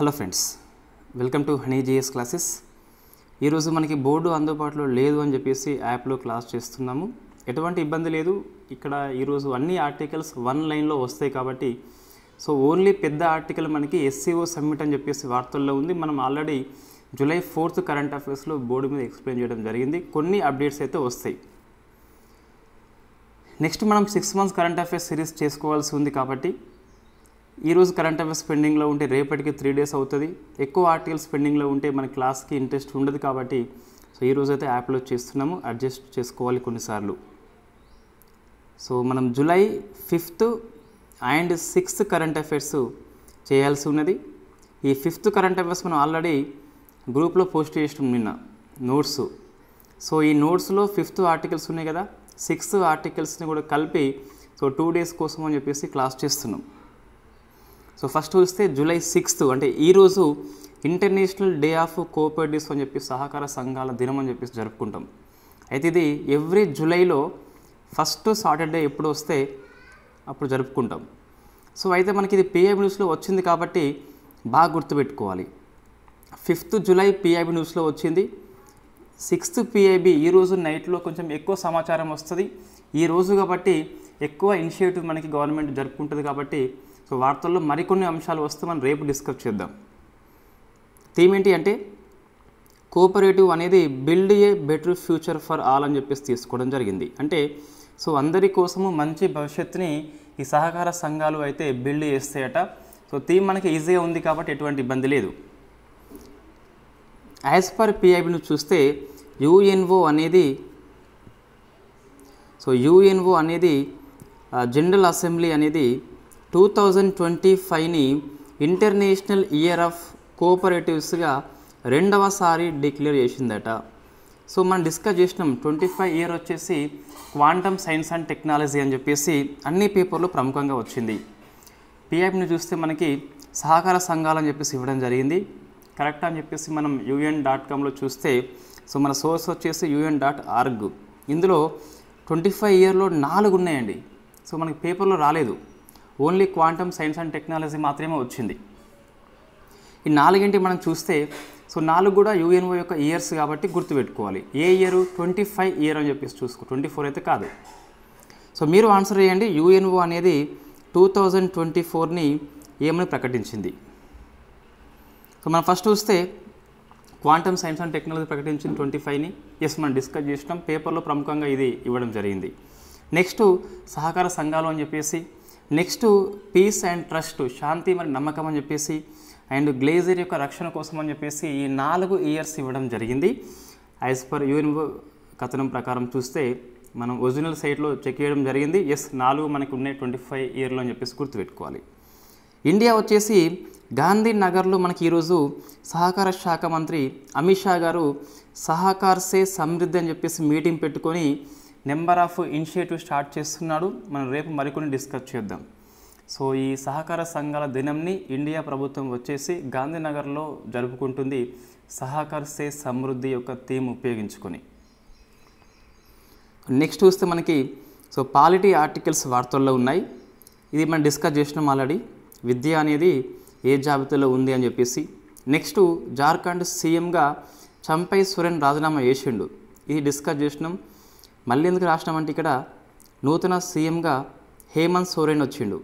Hello friends, welcome to honey GS classes. ఈరోజు మనకి board అందుబాటులో లేదు అని చెప్పేసి యాప్లో క్లాస్ చేస్తున్నాము. ఎటువంటి ఇబ్బంది లేదు. ఇక్కడ ఈరోజు అన్ని ఆర్టికల్స్ వన్ లైన్లో వస్తాయి కాబట్టి ఓన్లీ పెద్ద ఆర్టికల్ మనకి ఎస్సీఓ సబ్మిట్ అని చెప్పేసి వార్తల్లో ఉంది. మనం ఆల్రెడీ జూలై 4th కరెంట్ అఫైర్స్లో బోర్డు మీద ఎక్స్ప్లెయిన్ చేయడం జరిగింది. కొన్ని అప్డేట్స్ అయితే వస్తాయి. నెక్స్ట్ మనం 6 months కరెంట్ అఫైర్స్ సిరీస్ చేసుకోవాల్సి ఉంది కాబట్టి ఈరోజు కరెంట్ అఫైర్స్ పెండింగ్లో ఉంటే రేపటికి 3 days అవుతుంది. ఎక్కువ ఆర్టికల్స్ పెండింగ్లో ఉంటే మన క్లాస్కి ఇంట్రెస్ట్ ఉండదు కాబట్టి ఈరోజు అయితే యాప్లో చేస్తున్నాము. అడ్జస్ట్ చేసుకోవాలి కొన్నిసార్లు. మనం July 5th and 6th current affairs చేయాల్సి ఉన్నది. ఈ 5th కరెంట్ అఫైర్స్ మనం ఆల్రెడీ గ్రూప్లో పోస్ట్ చేసినాం నిన్న నోట్స్. ఈ నోట్స్లో 5th ఆర్టికల్స్ ఉన్నాయి కదా, 6th ఆర్టికల్స్ని కూడా కలిపి 2 days కోసం అని చెప్పేసి క్లాస్ చేస్తున్నాం. ఫస్ట్ చూస్తే జూలై 6th అంటే ఈరోజు ఇంటర్నేషనల్ డే ఆఫ్ కోఆపరేటివ్స్ అని చెప్పి సహకార సంఘాల దినం అని చెప్పేసి జరుపుకుంటాం. అయితే ఇది ఎవ్రీ జూలైలో ఫస్ట్ సాటర్డే ఎప్పుడు వస్తే అప్పుడు జరుపుకుంటాం. అయితే మనకి ఇది పిఐబి న్యూస్లో వచ్చింది కాబట్టి బాగా గుర్తుపెట్టుకోవాలి. 5th జూలై పిఐబి న్యూస్లో వచ్చింది. 6th పిఐబి ఈరోజు నైట్లో కొంచెం ఎక్కువ సమాచారం వస్తుంది. ఈరోజు కాబట్టి ఎక్కువ ఇనిషియేటివ్ మనకి గవర్నమెంట్ జరుపుకుంటుంది కాబట్టి వార్తల్లో మరికొన్ని అంశాలు వస్తే మనం రేపు డిస్కస్ చేద్దాం. థీమ్ ఏంటి అంటే కోఆపరేటివ్ అనేది build a better future for all అని చెప్పేసి తీసుకోవడం జరిగింది. అంటే అందరి కోసము మంచి భవిష్యత్తుని ఈ సహకార సంఘాలు అయితే బిల్డ్ చేస్తాయట. థీమ్ మనకి ఈజీగా ఉంది కాబట్టి ఎటువంటి ఇబ్బంది లేదు. యాజ్ పర్ పిఐబిని చూస్తే యుఎన్ఓ అనేది జనరల్ అసెంబ్లీ అనేది 2025ని ఇంటర్నేషనల్ ఇయర్ ఆఫ్ కోఆపరేటివ్స్గా రెండవసారి డిక్లేర్ చేసిందట. మనం డిస్కస్ చేసినాం. 25 year వచ్చేసి క్వాంటమ్ సైన్స్ అండ్ టెక్నాలజీ అని చెప్పేసి అన్ని పేపర్లు ప్రముఖంగా వచ్చింది. పిఐబిని చూస్తే మనకి సహకార సంఘాలని చెప్పేసి ఇవ్వడం జరిగింది. కరెక్ట్ అని చెప్పేసి మనం UN.comలో చూస్తే మన సోర్స్ వచ్చేసి UN.org. ఇందులో 25 yearలో 4 ఉన్నాయండి. మనకి పేపర్లో రాలేదు. Only quantum science and technology మాత్రమే వచ్చింది. ఈ 4 మనం చూస్తే 4 కూడా యుఎన్ఓ యొక్క ఇయర్స్ కాబట్టి గుర్తుపెట్టుకోవాలి. ఏ ఇయర్? 25 year అని చెప్పేసి చూసుకో, 24 అయితే కాదు. మీరు ఆన్సర్ చేయండి. యుఎన్ఓ అనేది 2024ని ఏమని ప్రకటించింది? మనం ఫస్ట్ చూస్తే క్వాంటమ్ సైన్స్ అండ్ టెక్నాలజీ ప్రకటించింది 25ని. మనం డిస్కస్ చేసినాం. పేపర్లో ప్రముఖంగా ఇది ఇవ్వడం జరిగింది. నెక్స్ట్ సహకార సంఘాలు అని చెప్పేసి, నెక్స్ట్ పీస్ అండ్ ట్రస్ట్ శాంతి మరియు నమ్మకం అని చెప్పేసి, అండ్ గ్లేజర్ యొక్క రక్షణ కోసం అని చెప్పేసి ఈ 4 years ఇవ్వడం జరిగింది. యాజ్ పర్ యుఎన్ఓ కథనం ప్రకారం చూస్తే మనం ఒరిజినల్ సైట్లో చెక్ చేయడం జరిగింది. 4 మనకు ఉన్నాయి 25 yearలో అని చెప్పేసి గుర్తుపెట్టుకోవాలి. ఇండియా వచ్చేసి గాంధీనగర్లో మనకి ఈరోజు సహకార శాఖ మంత్రి అమిత్ షా గారు సహకార్ సే సమృద్ధి అని చెప్పేసి మీటింగ్ పెట్టుకొని నెంబర్ ఆఫ్ ఇనిషియేటివ్ స్టార్ట్ చేస్తున్నాడు. మనం రేపు మరికొన్ని డిస్కస్ చేద్దాం. ఈ సహకార సంఘాల దినంని ఇండియా ప్రభుత్వం వచ్చేసి గాంధీనగర్లో జరుపుకుంటుంది సహకార్ సే సమృద్ధి యొక్క థీమ్ ఉపయోగించుకొని. నెక్స్ట్ చూస్తే మనకి పాలిటీ ఆర్టికల్స్ వార్తల్లో ఉన్నాయి. ఇది మనం డిస్కస్ చేసినాం ఆల్రెడీ. విద్య అనేది ఏ జాబితాలో ఉంది అని చెప్పేసి. నెక్స్ట్ జార్ఖండ్ సీఎంగా చంపై సోరెన్ రాజీనామా చేసిండు. ఇది డిస్కస్ చేసినాం. మళ్ళీ ఎందుకు రాసినామంటే ఇక్కడ నూతన సీఎంగా హేమంత్ సోరెన్ వచ్చిండు.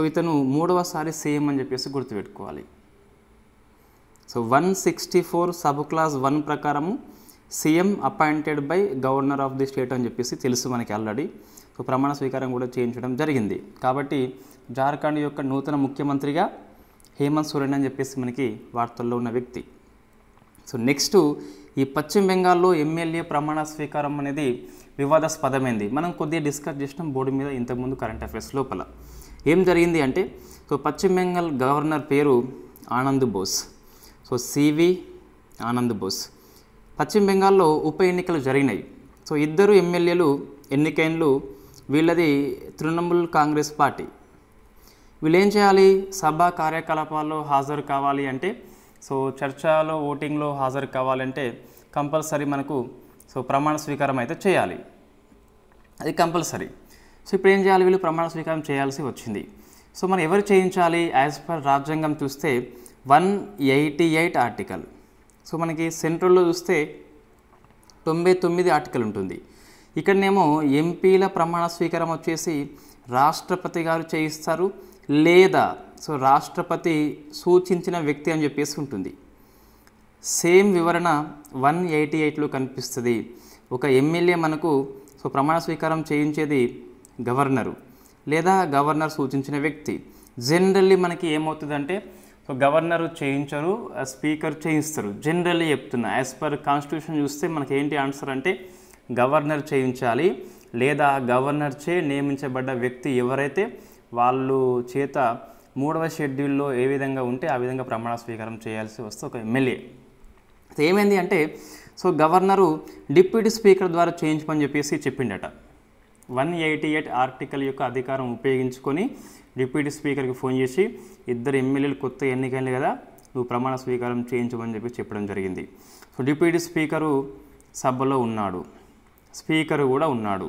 ఇతను 3వసారి సీఎం అని చెప్పేసి గుర్తుపెట్టుకోవాలి. 164 సబ్ క్లాస్ 1 ప్రకారము CM appointed by governor of the state అని చెప్పేసి తెలుసు మనకి ఆల్రెడీ. ప్రమాణ స్వీకారం కూడా చేయించడం జరిగింది. కాబట్టి జార్ఖండ్ యొక్క నూతన ముఖ్యమంత్రిగా హేమంత్ సోరెన్ అని చెప్పేసి మనకి వార్తల్లో ఉన్న వ్యక్తి. నెక్స్ట్ ఈ పశ్చిమ బెంగాల్లో ఎమ్మెల్యే ప్రమాణ స్వీకారం అనేది వివాదాస్పదమైంది. మనం కొద్దిగా డిస్కస్ చేసినాం బోర్డు మీద ఇంతకుముందు కరెంట్ అఫైర్స్ లోపల. ఏం జరిగింది అంటే పశ్చిమ బెంగాల్ గవర్నర్ పేరు ఆనంద్ బోస్. సివి ఆనంద్ బోస్. పశ్చిమ బెంగాల్లో ఉప ఎన్నికలు జరిగినాయి. 2 ఎమ్మెల్యేలు ఎన్నికైనలు. వీళ్ళది తృణమూల్ కాంగ్రెస్ పార్టీ. వీళ్ళు ఏం చేయాలి? సభ కార్యకలాపాల్లో హాజరు కావాలి అంటే చర్చలో ఓటింగ్లో హాజరు కావాలంటే కంపల్సరీ మనకు ప్రమాణ స్వీకారం అయితే చేయాలి. అది కంపల్సరీ. ఇప్పుడు ఏం చేయాలి? వీళ్ళు ప్రమాణ స్వీకారం చేయాల్సి వచ్చింది. మనం ఎవరు చేయించాలి? యాజ్ పర్ రాజ్యాంగం చూస్తే 188 ఆర్టికల్. సో మనకి సెంట్రల్లో చూస్తే 99 ఆర్టికల్ ఉంటుంది. ఇక్కడనేమో ఎంపీల ప్రమాణ స్వీకారం వచ్చేసి రాష్ట్రపతి గారు చేయిస్తారు, లేదా సో రాష్ట్రపతి సూచించిన వ్యక్తి అని చెప్పేసి ఉంటుంది. సేమ్ వివరణ 188లో కనిపిస్తుంది. ఒక ఎమ్మెల్యే మనకు సో ప్రమాణ స్వీకారం చేయించేది గవర్నరు, లేదా గవర్నర్ సూచించిన వ్యక్తి. జనరల్లీ మనకి ఏమవుతుందంటే సో గవర్నరు చేయించరు, స్పీకర్ చేయిస్తారు. జనరల్లీ చెప్తున్నా, యాజ్ పర్ కాన్స్టిట్యూషన్ చూస్తే మనకి ఏంటి ఆన్సర్ అంటే గవర్నర్ చేయించాలి, లేదా గవర్నర్ చే నియమించబడ్డ వ్యక్తి ఎవరైతే వాళ్ళు చేత 3వ షెడ్యూల్లో ఏ విధంగా ఉంటే ఆ విధంగా ప్రమాణ స్వీకారం చేయాల్సి వస్తే ఒక ఎమ్మెల్యే. ఏమైంది అంటే సో గవర్నరు డిప్యూటీ స్పీకర్ ద్వారా చేయించమని చెప్పేసి చెప్పిండట. 188 ఆర్టికల్ యొక్క అధికారం ఉపయోగించుకొని డిప్యూటీ స్పీకర్కి ఫోన్ చేసి, ఇద్దరు ఎమ్మెల్యేలు కొత్త ఎన్నికైంది కదా, నువ్వు ప్రమాణ స్వీకారం చేయించమని చెప్పి చెప్పడం జరిగింది. సో డిప్యూటీ స్పీకరు సభలో ఉన్నాడు, స్పీకరు కూడా ఉన్నాడు.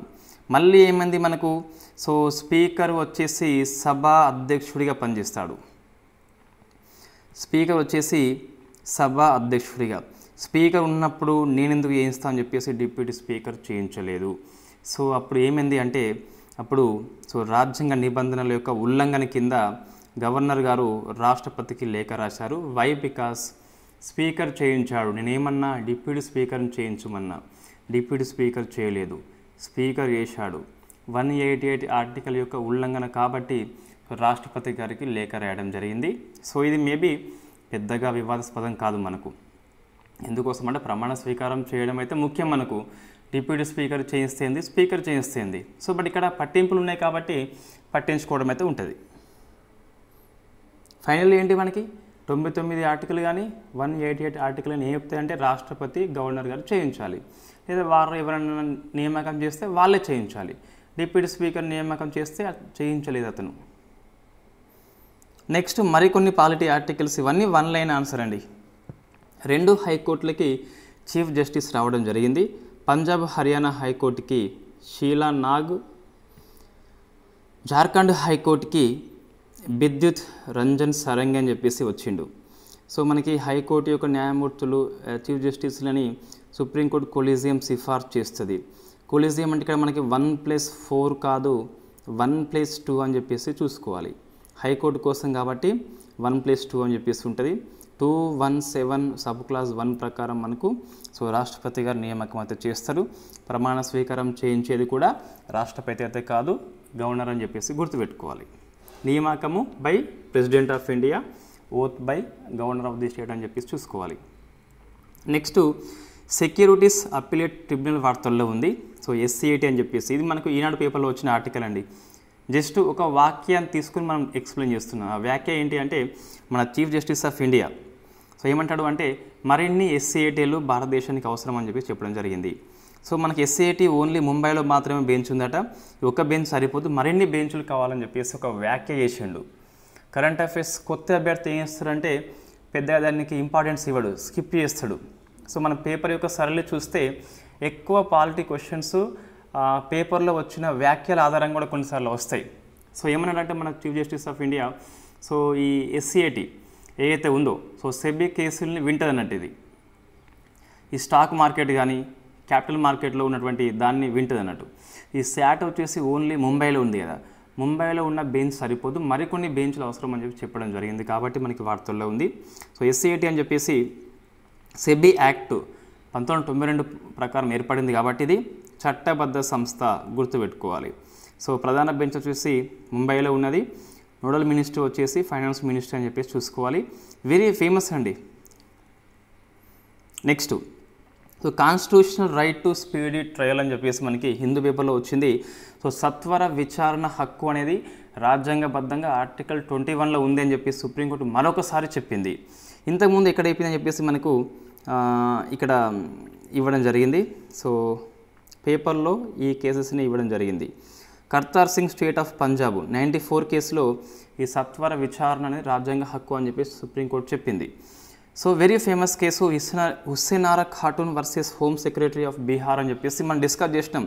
మళ్ళీ ఏమైంది మనకు, సో స్పీకర్ వచ్చేసి సభా అధ్యక్షుడిగా పనిచేస్తాడు. స్పీకర్ వచ్చేసి సభా అధ్యక్షుడిగా, స్పీకర్ ఉన్నప్పుడు నేను ఎందుకు చేయిస్తా అని చెప్పేసి డిప్యూటీ స్పీకర్ చేయించలేదు. సో అప్పుడు ఏమైంది అంటే అప్పుడు సో రాజ్యాంగ నిబంధనల యొక్క ఉల్లంఘన కింద గవర్నర్ గారు రాష్ట్రపతికి లేఖ రాశారు. వై? బికాస్ స్పీకర్ చేయించాడు, నేనేమన్నా డిప్యూటీ స్పీకర్ని చేయించమన్నా, డిప్యూటీ స్పీకర్ చేయలేదు, స్పీకర్ చేశాడు. 188 ఆర్టికల్ యొక్క ఉల్లంఘన కాబట్టి రాష్ట్రపతి గారికి లేఖ రాయడం జరిగింది. సో ఇది మేబీ పెద్దగా వివాదాస్పదం కాదు మనకు. ఎందుకోసం అంటే ప్రమాణ స్వీకారం చేయడం అయితే ముఖ్యం మనకు, డిప్యూటీ స్పీకర్ చేయిస్తేంది, స్పీకర్ చేయిస్తేంది. సో బట్ ఇక్కడ పట్టింపులు ఉన్నాయి కాబట్టి పట్టించుకోవడం అయితే ఉంటుంది. ఫైనల్ ఏంటి మనకి 99 ఆర్టికల్ కానీ 188 ఆర్టికల్ అని ఏం చెప్తాయంటే రాష్ట్రపతి గవర్నర్ గారు చేయించాలి, లేదా వారు ఎవరైనా నియామకం చేస్తే వాళ్ళే చేయించాలి. డిప్యూటీ స్పీకర్ నియామకం చేస్తే చేయించలేదు అతను. నెక్స్ట్ మరికొన్ని పాలిటీ ఆర్టికల్స్, ఇవన్నీ 1 లైన్ ఆన్సర్ అండి. 2 హైకోర్టులకి చీఫ్ జస్టిస్ రావడం జరిగింది. పంజాబ్ హర్యానా హైకోర్టుకి షీలా నాగ్, జార్ఖండ్ హైకోర్టుకి విద్యుత్ రంజన్ సరంగ్ అని చెప్పేసి వచ్చిండు. సో మనకి హైకోర్టు యొక్క న్యాయమూర్తులు చీఫ్ జస్టిస్లని సుప్రీంకోర్టు కొలీజియం సిఫార్సు చేస్తుంది. కొలీజియం అంటే ఇక్కడ మనకి 1+4 కాదు, 1+2 అని చెప్పేసి చూసుకోవాలి. హైకోర్టు కోసం కాబట్టి 1+2 అని చెప్పేసి ఉంటుంది. 217 సబ్ క్లాస్ 1 ప్రకారం మనకు సో రాష్ట్రపతి గారు నియామకం అయితే చేస్తారు. ప్రమాణ స్వీకారం చేయించేది కూడా రాష్ట్రపతి అయితే కాదు, గవర్నర్ అని చెప్పేసి గుర్తుపెట్టుకోవాలి. నియామకము by president of India, oath by governor of the state అని చెప్పేసి చూసుకోవాలి. నెక్స్ట్ సెక్యూరిటీస్ అప్పీలేట్ ట్రిబ్యునల్ వార్తల్లో ఉంది. సో SCAT అని చెప్పేసి ఇది మనకు ఈనాడు పేపర్లో వచ్చిన ఆర్టికల్ అండి. జస్ట్ ఒక వాక్యాన్ని తీసుకుని మనం ఎక్స్ప్లెయిన్ చేస్తున్నాం. ఆ వాక్యం ఏంటి అంటే మన chief justice of India so ఏమంటాడు అంటే మరిన్ని SCATలు భారతదేశానికి అవసరం అని చెప్పి చెప్పడం జరిగింది. సో మనకి SCAT ఓన్లీ ముంబైలో మాత్రమే బెంచ్ ఉందట, ఒక బెంచ్ సరిపోదు, మరిన్ని బెంచులు కావాలని చెప్పేసి ఒక వ్యాఖ్య చేసిండు. కరెంట్ అఫైర్స్ కొత్త అభ్యర్థి ఏం చేస్తాడంటే పెద్దగా దానికి ఇంపార్టెన్స్ ఇవ్వడు, స్కిప్ చేస్తాడు. సో మన పేపర్ యొక్క సరళి చూస్తే ఎక్కువ పాలిటీ క్వశ్చన్స్ పేపర్లో వచ్చిన వ్యాఖ్యల ఆధారంగా కూడా కొన్నిసార్లు వస్తాయి. సో ఏమన్నాడంటే మన chief justice of India so ఈ SCAT ఏదైతే ఉందో సో సెబీ కేసుల్ని వింటుంది అన్నట్టు. ఇది ఈ స్టాక్ మార్కెట్ కానీ క్యాపిటల్ మార్కెట్లో ఉన్నటువంటి దాన్ని వింటుంది అన్నట్టు. ఈ SAT వచ్చేసి ఓన్లీ ముంబైలో ఉంది కదా, ముంబైలో ఉన్న బెంచ్ సరిపోదు, మరికొన్ని బెంచ్లు అవసరం అని చెప్పి చెప్పడం జరిగింది కాబట్టి మనకి వార్తల్లో ఉంది. సో SCAT అని చెప్పేసి సెబీ యాక్ట్ 1992 ప్రకారం ఏర్పడింది కాబట్టి ఇది చట్టబద్ధ సంస్థ, గుర్తుపెట్టుకోవాలి. సో ప్రధాన బెంచ్ వచ్చేసి ముంబైలో ఉన్నది, నోడల్ మినిస్టర్ వచ్చేసి ఫైనాన్స్ మినిస్టర్ అని చెప్పేసి చూసుకోవాలి. వెరీ ఫేమస్ అండి. Next so constitutional right to speedy trial అని చెప్పేసి మనకి హిందూ పేపర్లో వచ్చింది. సో సత్వర విచారణ హక్కు అనేది రాజ్యాంగబద్ధంగా ఆర్టికల్ 21లో ఉంది అని చెప్పి సుప్రీంకోర్టు మరొకసారి చెప్పింది. ఇంతకుముందు ఎక్కడ అయిపోయిందని చెప్పేసి మనకు ఇక్కడ ఇవ్వడం జరిగింది. సో పేపర్లో ఈ కేసెస్ని ఇవ్వడం జరిగింది. కర్తార్ సింగ్ స్టేట్ ఆఫ్ పంజాబ్ 94 కేసులో ఈ సత్వర విచారణ అనేది రాజ్యాంగ హక్కు అని చెప్పేసి సుప్రీంకోర్టు చెప్పింది. So very famous case Hussainara Khatoon versus home secretary of Bihar అని చెప్పేసి మనం డిస్కస్ చేసినాం.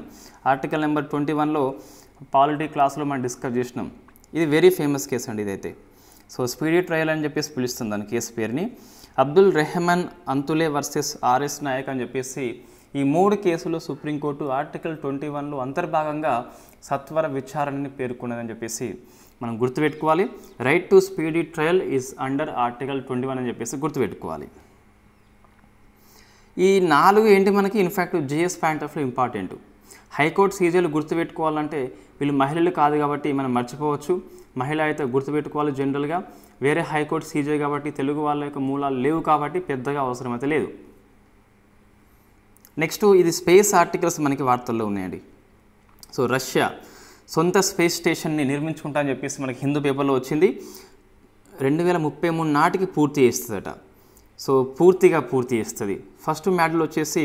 ఆర్టికల్ నెంబర్ 21లో పాలిటీ క్లాస్లో మనం డిస్కస్ చేసినాం. ఇది వెరీ ఫేమస్ కేసు అండి. ఇదైతే సో స్పీడీ ట్రయల్ అని చెప్పేసి పిలుస్తుంది దాని కేసు పేరుని. అబ్దుల్ రెహమాన్ అంతులే వర్సెస్ ఆర్ఎస్ నాయక్ అని చెప్పేసి ఈ 3 కేసులు సుప్రీంకోర్టు ఆర్టికల్ 21లో అంతర్భాగంగా సత్వర విచారణని పేర్కొన్నదని చెప్పేసి మనం గుర్తుపెట్టుకోవాలి. Right to speedy trial is under article 21 అని చెప్పేసి గుర్తుపెట్టుకోవాలి. ఈ 4 ఏంటి మనకి in fact GS point of view important. High court సీజీలు గుర్తుపెట్టుకోవాలంటే వీళ్ళు మహిళలు కాదు కాబట్టి మనం మర్చిపోవచ్చు, మహిళ అయితే గుర్తుపెట్టుకోవాలి జనరల్గా. వేరే హైకోర్టు సీజే కాబట్టి తెలుగు వాళ్ళ యొక్క మూలాలు లేవు కాబట్టి పెద్దగా అవసరమైతే లేదు. నెక్స్ట్ ఇది స్పేస్ ఆర్టికల్స్ మనకి వార్తల్లో ఉన్నాయండి. సో రష్యా సొంత స్పేస్ స్టేషన్ని నిర్మించుకుంటా అని చెప్పేసి మనకి హిందూ పేపర్లో వచ్చింది. 2033 నాటికి పూర్తి చేస్తుందట. సో పూర్తి చేస్తుంది. ఫస్ట్ మ్యాడ్యూల్ వచ్చేసి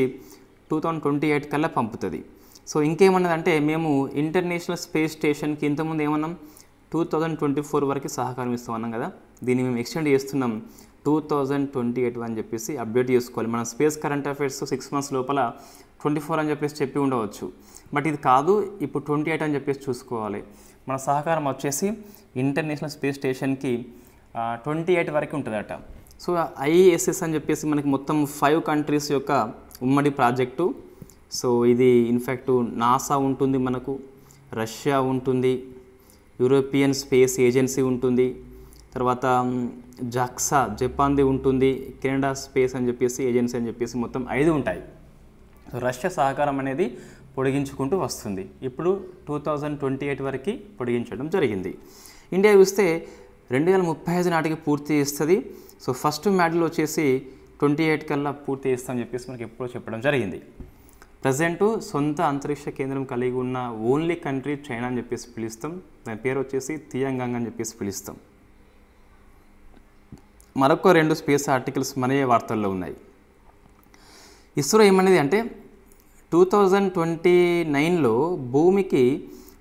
2028 కల్లా పంపుతుంది. సో ఇంకేమన్నదంటే మేము ఇంటర్నేషనల్ స్పేస్ స్టేషన్కి ఇంతకుముందు ఏమన్నాం 2024 వరకు సహకారం ఇస్తామన్నాం కదా, దీన్ని మేము ఎక్స్టెండ్ చేస్తున్నాం 2028 అని చెప్పేసి అప్డేట్ చేసుకోవాలి. మన స్పేస్ కరెంట్ అఫైర్స్ 6 months లోపల 24 అని చెప్పేసి చెప్పి ఉండవచ్చు, బట్ ఇది కాదు, ఇప్పుడు 28 అని చెప్పేసి చూసుకోవాలి. మన సహకారం వచ్చేసి ఇంటర్నేషనల్ స్పేస్ స్టేషన్కి 28 వరకు ఉంటుందట. సో ఐఎస్ఎస్ అని చెప్పేసి మనకి మొత్తం 5 countries యొక్క ఉమ్మడి ప్రాజెక్టు. సో ఇది ఇన్ఫ్యాక్ట్ నాసా ఉంటుంది, మనకు రష్యా ఉంటుంది, యూరోపియన్ స్పేస్ ఏజెన్సీ ఉంటుంది, తర్వాత జాక్సా జపాన్ది ఉంటుంది, కెనడా స్పేస్ అని చెప్పేసి ఏజెన్సీ అని చెప్పేసి మొత్తం 5 ఉంటాయి. సో రష్యా సహకారం అనేది పొడిగించుకుంటూ వస్తుంది. ఇప్పుడు 2028 వరకు పొడిగించడం జరిగింది. ఇండియా చూస్తే 2035 నాటికి పూర్తి చేస్తుంది. సో ఫస్ట్ మ్యాడ్యూల్ వచ్చేసి 28 కల్లా పూర్తి చేస్తామని చెప్పేసి మనకి ఎప్పుడో చెప్పడం జరిగింది. ప్రజెంటు సొంత అంతరిక్ష కేంద్రం కలిగి ఉన్న ఓన్లీ కంట్రీ చైనా అని చెప్పేసి పిలుస్తాం. దాని పేరు వచ్చేసి తియాంగాంగ్ అని చెప్పేసి పిలుస్తాం. మరొక 2 స్పేస్ ఆర్టికల్స్ మన వార్తల్లో ఉన్నాయి. ఇస్రో ఏమనేది అంటే 2029లో భూమికి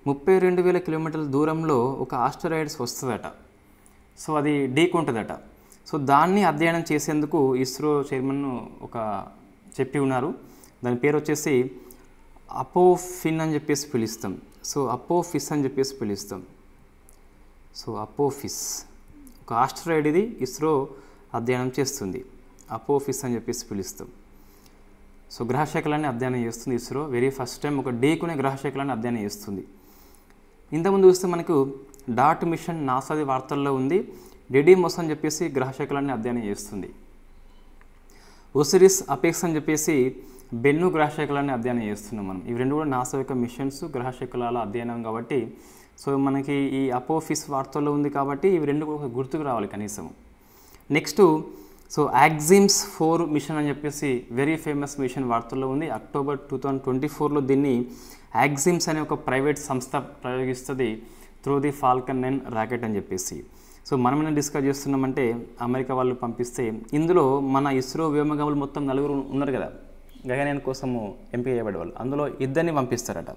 32,000 కిలోమీటర్ల దూరంలో ఒక ఆస్టరాయిడ్స్ వస్తుందట. సో అది ఢీకొంటుందట. సో దాన్ని అధ్యయనం చేసేందుకు ఇస్రో చైర్మన్ ఒక చెప్పి ఉన్నారు. దాని పేరు వచ్చేసి అపోఫిన్ అని చెప్పేసి పిలుస్తాం. సో అపోఫిస్ అని చెప్పేసి పిలుస్తాం. సో అపోఫిస్ ఒక ఆస్టరాయిడ్, ఇది ఇస్రో అధ్యయనం చేస్తుంది. అపోఫిస్ అని చెప్పేసి పిలుస్తాం. సో గ్రహశకలాన్ని అధ్యయనం చేస్తుంది ఇస్రో. వెరీ ఫస్ట్ టైం ఒక ఢీకునే గ్రహశకలాన్ని అధ్యయనం చేస్తుంది. ఇంతకుముందు చూస్తే మనకు డాట్ మిషన్ నాసాది వార్తల్లో ఉంది. డెడిమోస్ అని చెప్పేసి గ్రహశకలాన్ని అధ్యయనం చేస్తుంది. ఒసిరిస్ అపెక్స్ అని చెప్పేసి బెన్ను గ్రహశకలాన్ని అధ్యయనం చేస్తున్నాం మనం. ఇవి 2 కూడా నాసా యొక్క మిషన్స్ గ్రహశకలాల అధ్యయనం కాబట్టి సో మనకి ఈ అపోఫిస్ వార్తల్లో ఉంది కాబట్టి ఇవి 2 కూడా గుర్తుకు రావాలి కనీసం. నెక్స్ట్ సో యాక్సిమ్స్ 4 మిషన్ అని చెప్పేసి వెరీ ఫేమస్ మిషన్ వార్తల్లో ఉంది. అక్టోబర్ 2024లో దీన్ని యాక్సిమ్స్ అనే ఒక ప్రైవేట్ సంస్థ ప్రయోగిస్తుంది త్రూ ది ఫాల్కన్ 9 రాకెట్ అని చెప్పేసి. సో మనమైనా డిస్కస్ చేస్తున్నామంటే అమెరికా వాళ్ళు పంపిస్తే ఇందులో మన ఇస్రో వ్యోమగాములు మొత్తం 4 ఉన్నారు కదా, గగనయాన్ కోసము ఎంపిక చేయబడే వాళ్ళు, అందులో 2 పంపిస్తారట.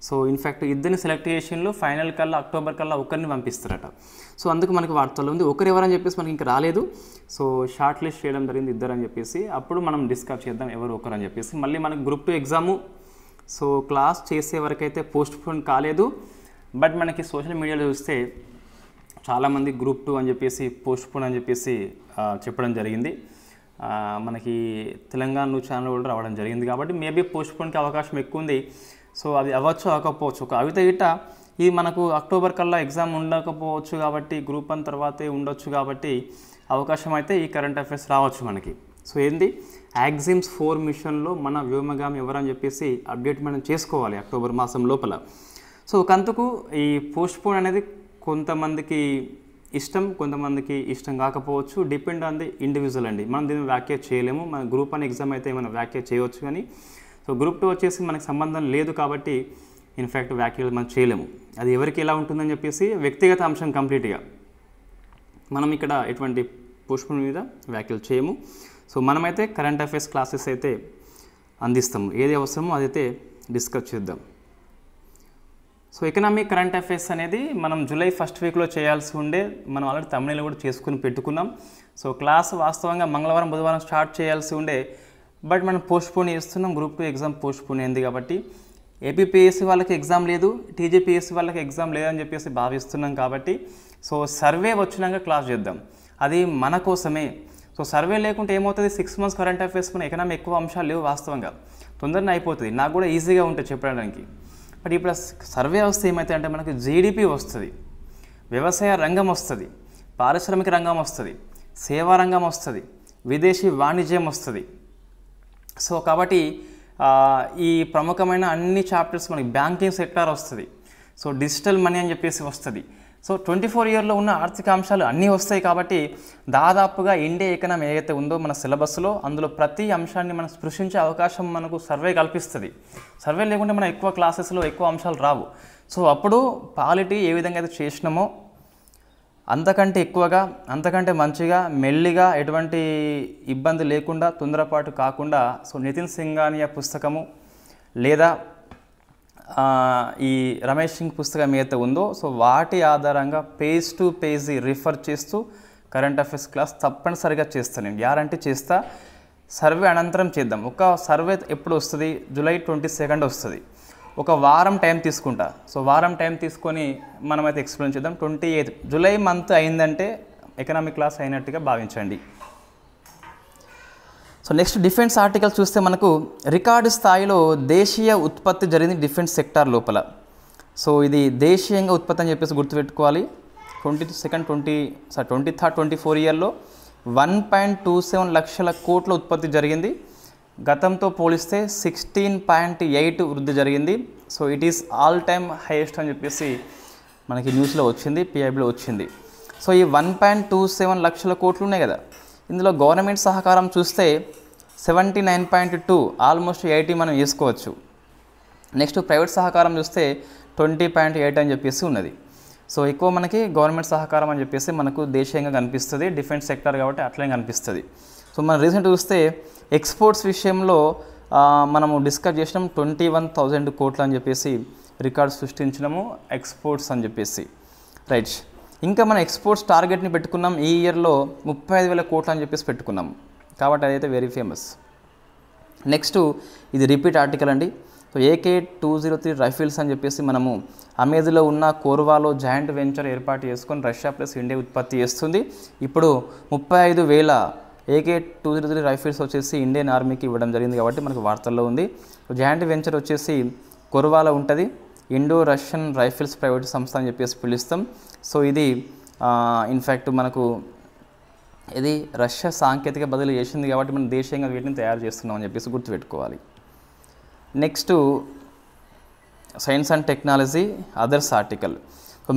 సో ఇన్ఫ్యాక్ట్ 2 సెలెక్ట్ చేసినలో ఫైనల్ కల్లా అక్టోబర్ కల్లా 1 పంపిస్తారట. సో అందుకు మనకి వార్తల్లో ఉంది. ఒకరు ఎవరని చెప్పేసి మనకి ఇంకా రాలేదు. సో షార్ట్ లిస్ట్ చేయడం జరిగింది 2 అని చెప్పేసి. అప్పుడు మనం డిస్కస్ చేద్దాం ఎవరు ఒకరు అని చెప్పేసి. మళ్ళీ మనకు గ్రూప్ 2 ఎగ్జాము సో క్లాస్ చేసే వరకైతే పోస్ట్ పోన్ కాలేదు. బట్ మనకి సోషల్ మీడియాలో చూస్తే చాలామంది గ్రూప్ 2 అని చెప్పేసి పోస్ట్ పోన్ అని చెప్పేసి చెప్పడం జరిగింది. మనకి తెలంగాణ ఛానల్ కూడా రావడం జరిగింది కాబట్టి మేబీ పోస్ట్ పోన్కి అవకాశం ఎక్కువ ఉంది. సో అది అవ్వచ్చు అవ్వకపోవచ్చు. ఒక అవిత గిట్ట ఇది మనకు అక్టోబర్ కల్లా ఎగ్జామ్ ఉండకపోవచ్చు కాబట్టి గ్రూప్ 1 తర్వాతే ఉండొచ్చు కాబట్టి అవకాశం అయితే ఈ కరెంట్ అఫైర్స్ రావచ్చు మనకి. సో ఏంది యాక్సిమ్స్ 4 మిషన్లో మన వ్యోమగామి ఎవరని చెప్పేసి అప్డేట్ మనం చేసుకోవాలి అక్టోబర్ మాసం లోపల. సో ఒకంతకు ఈ పోస్ట్ పోన్ అనేది కొంతమందికి ఇష్టం, కొంతమందికి ఇష్టం కాకపోవచ్చు. డిపెండ్ ఆన్ ది ఇండివిజువల్ అండి. మనం దీన్ని వ్యాఖ్య చేయలేము. మన గ్రూప్ 1 ఎగ్జామ్ అయితే మనం వ్యాఖ్య చేయవచ్చు కానీ సో గ్రూప్ 2 వచ్చేసి మనకు సంబంధం లేదు కాబట్టి ఇన్ఫ్యాక్ట్ వ్యాఖ్యలు మనం చేయలేము. అది ఎవరికి ఎలా ఉంటుందని చెప్పేసి వ్యక్తిగత అంశం కంప్లీట్గా. మనం ఇక్కడ ఎటువంటి పోస్ట్పోన్ మీద వ్యాఖ్యలు చేయము. సో మనమైతే కరెంట్ అఫైర్స్ క్లాసెస్ అయితే అందిస్తాము. ఏది అవసరమో అదైతే డిస్కస్ చేద్దాం. సో ఎకనామిక్ కరెంట్ అఫైర్స్ అనేది మనం జూలై 1st వీక్లో చేయాల్సి ఉండే, మనం ఆల్రెడీ తమిళలో కూడా చేసుకుని పెట్టుకున్నాం. సో క్లాస్ వాస్తవంగా మంగళవారం బుధవారం స్టార్ట్ చేయాల్సి ఉండే, బట్ మనం పోస్ట్పోన్ చేస్తున్నాం. గ్రూప్ 2 ఎగ్జామ్ పోస్ట్పోన్ అయింది కాబట్టి ఏపీపీఎస్సీ వాళ్ళకి ఎగ్జామ్ లేదు, టీజీపీఎస్సీ వాళ్ళకి ఎగ్జామ్ లేదని చెప్పేసి భావిస్తున్నాం కాబట్టి సో సర్వే వచ్చినాక క్లాస్ చేద్దాం, అది మన కోసమే. సో సర్వే లేకుంటే ఏమవుతుంది, 6 months కరెంట్ అఫైర్స్ మన ఎకనామీ ఎక్కువ అంశాలు లేవు, వాస్తవంగా తొందరగా అయిపోతుంది, నాకు కూడా ఈజీగా ఉంటుంది చెప్పడానికి. బట్ ఇప్పుడు సర్వే వస్తే ఏమవుతుంది అంటే మనకు జీడిపి వస్తుంది, వ్యవసాయ రంగం వస్తుంది, పారిశ్రామిక రంగం వస్తుంది, సేవా రంగం వస్తుంది, విదేశీ వాణిజ్యం వస్తుంది. సో కాబట్టి ఈ ప్రముఖమైన అన్ని చాప్టర్స్ మనకి బ్యాంకింగ్ సెక్టార్ వస్తుంది, సో డిజిటల్ మనీ అని చెప్పేసి వస్తుంది. సో 24 yearలో ఉన్న ఆర్థిక అంశాలు అన్నీ వస్తాయి. కాబట్టి దాదాపుగా ఇండియా ఎకనామీ ఏదైతే ఉందో మన సిలబస్లో అందులో ప్రతి అంశాన్ని మనం స్పృశించే అవకాశం మనకు సర్వే కల్పిస్తుంది. సర్వే లేకుంటే మనం ఎక్కువ క్లాసెస్లో ఎక్కువ అంశాలు రావు. సో అప్పుడు పాలిటీ ఏ విధంగా అయితే చేసినామో అంతకంటే ఎక్కువగా, అంతకంటే మంచిగా, మెల్లిగా, ఎటువంటి ఇబ్బంది లేకుండా, తొందరపాటు కాకుండా సో నితిన్ సింఘానియా పుస్తకము లేదా ఈ రమేష్ సింగ్ పుస్తకం ఏదైతే ఉందో సో వాటి ఆధారంగా పేజ్ టు పేజ్ రిఫర్ చేస్తూ కరెంట్ అఫైర్స్ క్లాస్ తప్పనిసరిగా చేస్తాను, నేను గ్యారంటీ చేస్తా. సర్వే అనంతరం చేద్దాం. ఒక సర్వే ఎప్పుడు వస్తుంది, July 22 వస్తుంది. ఒక వారం టైం తీసుకుంటా. సో వారం టైం తీసుకొని మనమైతే ఎక్స్ప్లెయిన్ చేద్దాం. 28 July మంత్ అయిందంటే ఎకనామిక్ క్లాస్ అయినట్టుగా భావించండి. సో నెక్స్ట్ డిఫెన్స్ ఆర్టికల్ చూస్తే మనకు రికార్డు స్థాయిలో దేశీయ ఉత్పత్తి జరిగింది డిఫెన్స్ సెక్టార్ లోపల. సో ఇది దేశీయంగా ఉత్పత్తి అని చెప్పేసి గుర్తుపెట్టుకోవాలి. 23rd-24 yearలో 1.27 లక్షల కోట్ల ఉత్పత్తి జరిగింది. గతంతో పోలిస్తే 16.8 వృద్ధి జరిగింది. So it is all time highest అని చెప్పేసి మనకి న్యూస్లో వచ్చింది, పిఐబిలో వచ్చింది. సో ఈ 1.27 లక్షల కోట్లు ఉన్నాయి కదా, ఇందులో గవర్నమెంట్ సహకారం చూస్తే 79.2, ఆల్మోస్ట్ 80 మనం వేసుకోవచ్చు. నెక్స్ట్ ప్రైవేట్ సహకారం చూస్తే 20.8 అని చెప్పేసి ఉన్నది. సో ఎక్కువ మనకి గవర్నమెంట్ సహకారం అని చెప్పేసి మనకు దేశీయంగా కనిపిస్తుంది, డిఫెన్స్ సెక్టర్ కాబట్టి అట్లనే కనిపిస్తుంది. సో మనం రీసెంట్ చూస్తే ఎక్స్పోర్ట్స్ విషయంలో మనము డిస్కస్ చేసినాం 21,000 కోట్లు అని చెప్పేసి రికార్డ్ సృష్టించినాము ఎక్స్పోర్ట్స్ అని చెప్పేసి, రైట్. ఇంకా మన ఎక్స్పోర్ట్స్ టార్గెట్ని పెట్టుకున్నాం ఈ ఇయర్లో 35,000 కోట్లు అని చెప్పేసి పెట్టుకున్నాం, కాబట్టి అదైతే వెరీ ఫేమస్. నెక్స్ట్ ఇది రిపీట్ ఆర్టికల్ అండి. సో AK-203 రైఫిల్స్ అని చెప్పేసి మనము అమేధిలో ఉన్న కోర్వాలో జాయింట్ వెంచర్ ఏర్పాటు చేసుకొని రష్యా ప్లస్ ఇండియా ఉత్పత్తి చేస్తుంది. ఇప్పుడు 35,000 AK-203 రైఫిల్స్ వచ్చేసి ఇండియన్ ఆర్మీకి ఇవ్వడం జరిగింది కాబట్టి మనకు వార్తల్లో ఉంది. జాయింట్ వెంచర్ వచ్చేసి కోర్వాలో ఉంటుంది, ఇండో రష్యన్ రైఫిల్స్ ప్రైవేట్ సంస్థ అని చెప్పేసి పిలుస్తాం. సో ఇది ఇన్ఫ్యాక్ట్ మనకు ఇది రష్యా సాంకేతిక బదిలీ చేసింది కాబట్టి మనం దేశీయంగా వీటిని తయారు చేస్తున్నాం అని చెప్పేసి గుర్తుపెట్టుకోవాలి. Next science and technology others article.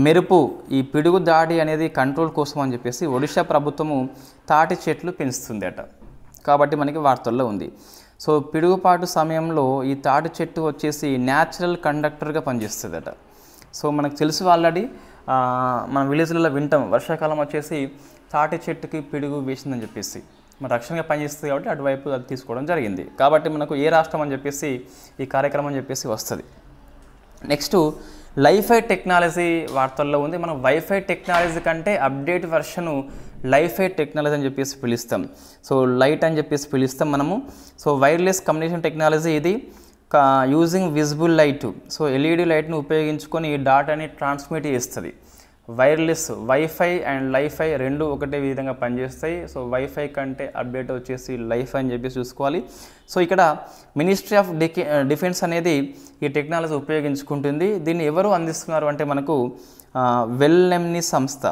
మెరుపు ఈ పిడుగు దాడి అనేది కంట్రోల్ కోసం అని చెప్పేసి ఒడిషా ప్రభుత్వము తాటి చెట్లు పెంచుతుందట, కాబట్టి మనకి వార్తల్లో ఉంది. సో పిడుగుపాటు సమయంలో ఈ తాటి చెట్టు వచ్చేసి న్యాచురల్ కండక్టర్గా పనిచేస్తుందట. సో మనకు తెలుసు ఆల్రెడీ, మన విలేజ్లలో వింటాం, వర్షాకాలం వచ్చేసి తాటి చెట్టుకి పిడుగు వేసిందని చెప్పేసి మన రక్షణగా పనిచేస్తుంది కాబట్టి అటువైపు అది తీసుకోవడం జరిగింది. కాబట్టి మనకు ఏ రాష్ట్రం అని చెప్పేసి ఈ కార్యక్రమం అని చెప్పేసి వస్తుంది. నెక్స్ట్ లైఫై టెక్నాలజీ వార్తల్లో ఉంది. మనం వైఫై టెక్నాలజీ కంటే అప్డేట్ వర్షను లైఫై టెక్నాలజీ అని చెప్పేసి పిలుస్తాం. సో లైట్ అని చెప్పేసి పిలుస్తాం మనము. సో వైర్లెస్ కమ్యూనికేషన్ టెక్నాలజీ ఇది, using visible light. So LED లైట్ను ఉపయోగించుకొని ఈ డాటాని ట్రాన్స్మిట్ చేస్తుంది. వైర్లెస్ వైఫై అండ్ లైఫై రెండు ఒకటే విధంగా పనిచేస్తాయి. సో వైఫై కంటే అప్డేట్ వచ్చేసి లైఫై అని చెప్పేసి చూసుకోవాలి. సో ఇక్కడ మినిస్ట్రీ ఆఫ్ డిఫెన్స్ అనేది ఈ టెక్నాలజీ ఉపయోగించుకుంటుంది. దీన్ని ఎవరు అందిస్తున్నారు అంటే మనకు వెల్మెన్ని సంస్థ.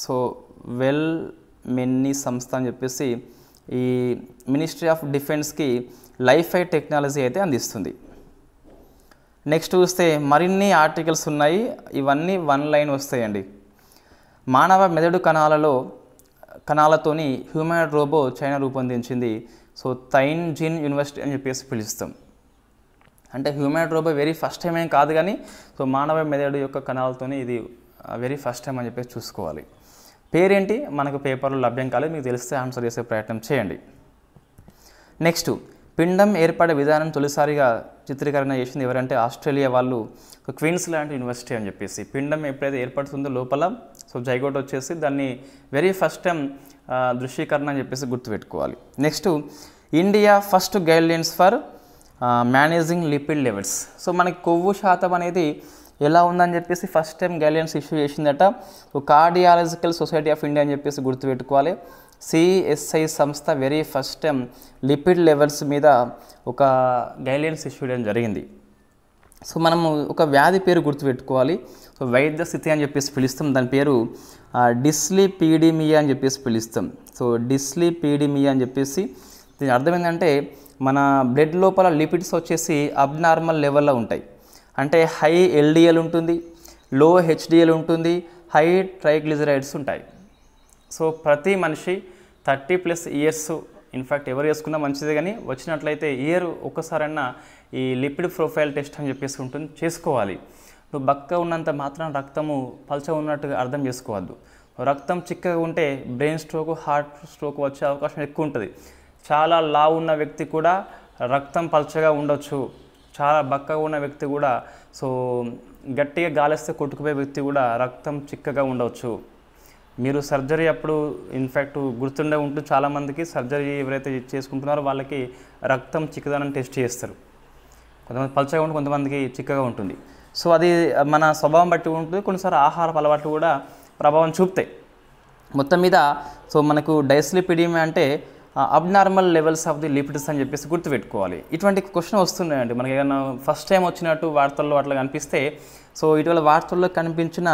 సో వెల్మెన్ని సంస్థ అని చెప్పేసి ఈ మినిస్ట్రీ ఆఫ్ డిఫెన్స్కి లైఫై టెక్నాలజీ అయితే అందిస్తుంది. నెక్స్ట్ చూస్తే మరిన్ని ఆర్టికల్స్ ఉన్నాయి, ఇవన్నీ 1 line వస్తాయండి. మానవ మెదడు కణాలతోని హ్యూమనాయిడ్ రోబో చైనా రూపొందించింది. సో తైన్జిన్ యూనివర్సిటీ అని చెప్పేసి పిలుస్తాం. అంటే humanoid robot very first time ఏం కాదు కానీ సో మానవ మెదడు యొక్క కణాలతోని ఇది వెరీ ఫస్ట్ టైం అని చెప్పేసి చూసుకోవాలి. పేరేంటి మనకు పేపర్లో లభ్యం కాలేదు, మీకు తెలిస్తే ఆన్సర్ చేసే ప్రయత్నం చేయండి. నెక్స్ట్ పిండం ఏర్పడే విధానం తొలిసారిగా చిత్రీకరణ చేసింది ఎవరంటే ఆస్ట్రేలియా వాళ్ళు, క్వీన్స్లాండ్ యూనివర్సిటీ అని చెప్పేసి. పిండం ఎప్పుడైతే ఏర్పడుతుందో లోపల సో జైగోట్ వచ్చేసి దాన్ని వెరీ ఫస్ట్ టైం దృశ్యీకరణ అని చెప్పేసి గుర్తుపెట్టుకోవాలి. Next India first guidelines for managing lipid levels. So మనకి కొవ్వు శాతం అనేది ఎలా ఉందని చెప్పేసి ఫస్ట్ టైం గైడ్లైన్స్ ఇష్యూ చేసిందట. కార్డియాలజికల్ సొసైటీ ఆఫ్ ఇండియా అని చెప్పేసి గుర్తుపెట్టుకోవాలి. సిఎస్ఐ సంస్థ very first time lipid levels మీద ఒక గైడ్లైన్స్ ఇష్యూ చేయడం జరిగింది. సో మనము ఒక వ్యాధి పేరు గుర్తుపెట్టుకోవాలి. సో వైద్య స్థితి అని చెప్పేసి పిలుస్తాం, దాని పేరు డిస్లీపీడిమియా అని చెప్పేసి పిలుస్తాం. సో డిస్లీపీడిమియా అని చెప్పేసి దీని అర్థం ఏంటంటే మన బ్లడ్ లోపల లిపిడ్స్ వచ్చేసి అబ్నార్మల్ లెవెల్లో ఉంటాయి. అంటే హై ఎల్డిఎల్ ఉంటుంది, లో హెచ్డిఎల్ ఉంటుంది, హై ట్రైగ్లిజరైడ్స్ ఉంటాయి. సో ప్రతి మనిషి 30+ ఇయర్స్, ఇన్ఫ్యాక్ట్ ఎవరు చేసుకున్నా మంచిదే, కానీ వచ్చినట్లయితే ఇయర్ ఒక్కసారన్నా ఈ లిపిడ్ ప్రొఫైల్ టెస్ట్ అని చెప్పేసి ఉంటుంది, చేసుకోవాలి. నువ్వు బక్క ఉన్నంత మాత్రం రక్తము పల్చ ఉన్నట్టుగా అర్థం చేసుకోవద్దు. రక్తం చిక్కగా ఉంటే బ్రెయిన్ స్ట్రోక్, హార్ట్ స్ట్రోక్ వచ్చే అవకాశం ఎక్కువ ఉంటుంది. చాలా లావు ఉన్న వ్యక్తి కూడా రక్తం పల్చగా ఉండొచ్చు, చాలా బక్కగా ఉన్న వ్యక్తి కూడా, సో గట్టిగా గాలిస్తే కొట్టుకుపోయే వ్యక్తి కూడా రక్తం చిక్కగా ఉండవచ్చు. మీరు సర్జరీ అప్పుడు ఇన్ఫ్యాక్ట్ గుర్తుండే ఉంటుంది, చాలామందికి సర్జరీ ఎవరైతే చేసుకుంటున్నారో వాళ్ళకి రక్తం చిక్కదనం టెస్ట్ చేస్తారు. కొంతమంది పల్చగా ఉంటుంది, కొంతమందికి చిక్కగా ఉంటుంది. సో అది మన స్వభావం బట్టి ఉంటుంది. కొన్నిసార్లు ఆహారపు అలవాట్లు కూడా ప్రభావం చూపుతాయి. మొత్తం మీద సో మనకు డైస్లిపిడిమియా అంటే abnormal levels of the lipids అని చెప్పేసి గుర్తుపెట్టుకోవాలి. ఇటువంటి క్వశ్చన్ వస్తున్నాయండి మనకి, ఏదైనా ఫస్ట్ టైం వచ్చినట్టు వార్తల్లో అట్లా కనిపిస్తే, సో ఇటీవల వార్తల్లో కనిపించిన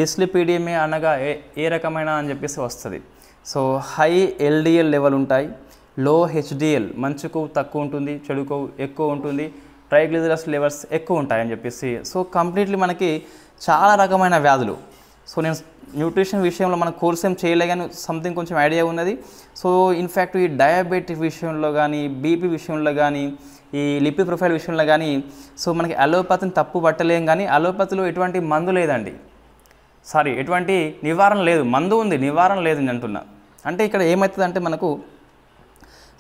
డిస్లిపిడిమియా అనగా ఏ రకమైన అని చెప్పేసి వస్తుంది. సో హై ఎల్డిఎల్ లెవెల్ ఉంటాయి, లో హెచ్డిఎల్ మంచి కొవ్వు తక్కువ ఉంటుంది, చెడు కొవ్వు ఎక్కువ ఉంటుంది, ట్రైగ్లిజరైడ్స్ లెవెల్స్ ఎక్కువ ఉంటాయి అని చెప్పేసి. సో కంప్లీట్లీ మనకి చాలా రకమైన వ్యాధులు. సో నేను న్యూట్రిషన్ విషయంలో మన కోర్స్ ఏం చేయలే, కానీ సంథింగ్ కొంచెం ఐడియా ఉన్నది. సో ఇన్ఫ్యాక్ట్ ఈ డయాబెటిక్ విషయంలో కానీ, బీపీ విషయంలో కానీ, ఈ లిపిడ్ ప్రొఫైల్ విషయంలో కానీ, సో మనకి అలోపతిని తప్పు పట్టలేం, కానీ అలోపతిలో ఎటువంటి మందు లేదండి, ఎటువంటి నివారణ లేదు. మందు ఉంది, నివారణ లేదు నేను అంటున్నా. అంటే ఇక్కడ ఏమవుతుందంటే మనకు,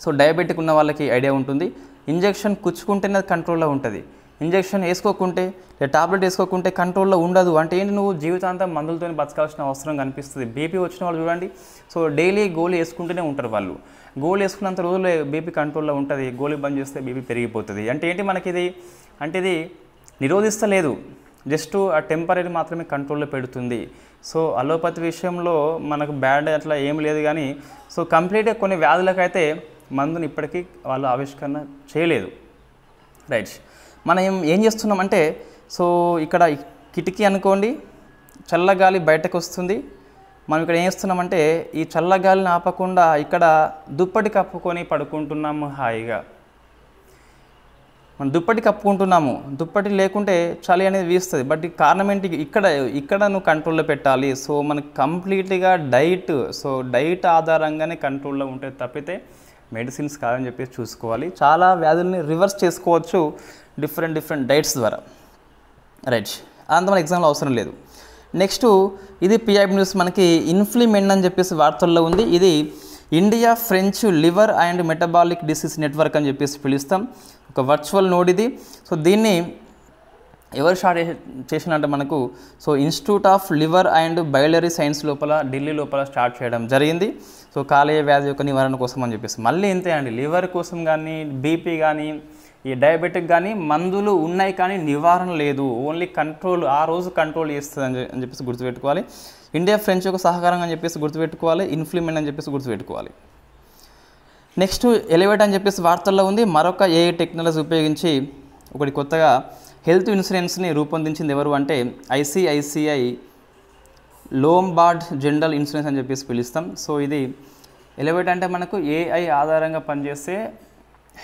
సో డయాబెటిక్ ఉన్న వాళ్ళకి ఐడియా ఉంటుంది, ఇంజెక్షన్ కుచ్చుకుంటేనే కంట్రోల్లో ఉంటుంది, ఇంజెక్షన్ వేసుకోకుంటే లేదా టాబ్లెట్ వేసుకోకుంటే కంట్రోల్లో ఉండదు. అంటే ఏంటి, నువ్వు జీవితాంతం మందులతో బతకాల్సిన అవసరం కనిపిస్తుంది. బీపీ వచ్చిన వాళ్ళు చూడండి, సో డైలీ గోళీ వేసుకుంటూనే ఉంటారు వాళ్ళు. గోళీ వేసుకున్నంత రోజులు బీపీ కంట్రోల్లో ఉంటుంది, గోళీ బంద్ చేస్తే బీపీ పెరిగిపోతుంది. అంటే ఏంటి మనకి ఇది, అంటే ఇది నిరోధిస్తలేదు, జస్ట్ ఆ టెంపరీ మాత్రమే కంట్రోల్లో పెడుతుంది. సో అలోపతి విషయంలో మనకు బ్యాడ్ అట్లా ఏం లేదు, కానీ సో కంప్లీట్గా కొన్ని వ్యాధులకైతే మందుని ఇప్పటికీ వాళ్ళు ఆవిష్కరణ చేయలేదు. రైట్, మనం ఏం చేస్తున్నామంటే, సో ఇక్కడ కిటికీ అనుకోండి, చల్లగాలి బయటకు వస్తుంది. మనం ఇక్కడ ఏం చేస్తున్నామంటే ఈ చల్లగాలిని ఆపకుండా ఇక్కడ దుప్పటి కప్పుకొని పడుకుంటున్నాము హాయిగా. మనం దుప్పటి కప్పుకుంటున్నాము, దుప్పటి లేకుంటే చలి అనేది వీస్తుంది. బట్ ఈ కారణం ఏంటి, ఇక్కడ నువ్వు కంట్రోల్లో పెట్టాలి. సో మనకు కంప్లీట్గా డైట్, సో డైట్ ఆధారంగానే కంట్రోల్లో ఉంటే తప్పితే మెడిసిన్స్ కాదని చెప్పేసి చూసుకోవాలి. చాలా వ్యాధుల్ని రివర్స్ చేసుకోవచ్చు డిఫరెంట్ డైట్స్ ద్వారా. రైట్, అంత మన ఎగ్జామ్లో అవసరం లేదు. నెక్స్ట్ ఇది పిఐబి న్యూస్, మనకి ఇన్ఫ్లిమెంట్ అని చెప్పేసి వార్తల్లో ఉంది. ఇది India French liver and metabolic disease network అని చెప్పేసి పిలుస్తాం, ఒక వర్చువల్ నోడ్ ఇది. సో దీన్ని ఎవరు స్టార్ట్ చేసినంటే మనకు, so institute of liver and biliary science లోపల ఢిల్లీ లోపల స్టార్ట్ చేయడం జరిగింది. సో కాలేయ వ్యాధి యొక్క నివారణ కోసం అని చెప్పేసి. మళ్ళీ ఇంతే అండి, లివర్ కోసం కానీ, బీపీ కానీ, ఈ డయాబెటిక్ కానీ మందులు ఉన్నాయి కానీ నివారణ లేదు, ఓన్లీ కంట్రోల్, ఆ రోజు కంట్రోల్ చేస్తుంది అని చెప్పేసి గుర్తుపెట్టుకోవాలి. ఇండియా ఫ్రెంచ్ యొక్క సహకారం అని చెప్పేసి గుర్తుపెట్టుకోవాలి, ఇన్ఫ్లిమెంట్ అని చెప్పేసి గుర్తుపెట్టుకోవాలి. నెక్స్ట్ ఎలివేట్ అని చెప్పేసి వార్తల్లో ఉంది. మరొక ఏఐ టెక్నాలజీ ఉపయోగించి ఒకటి కొత్తగా హెల్త్ ఇన్సూరెన్స్ని రూపొందించింది ఎవరు అంటే ఐసిఐసిఐ లోంబార్డ్ జనరల్ ఇన్సూరెన్స్ అని చెప్పేసి పిలుస్తాం. సో ఇది ఎలివేట్ అంటే మనకు ఏఐ ఆధారంగా పనిచేసే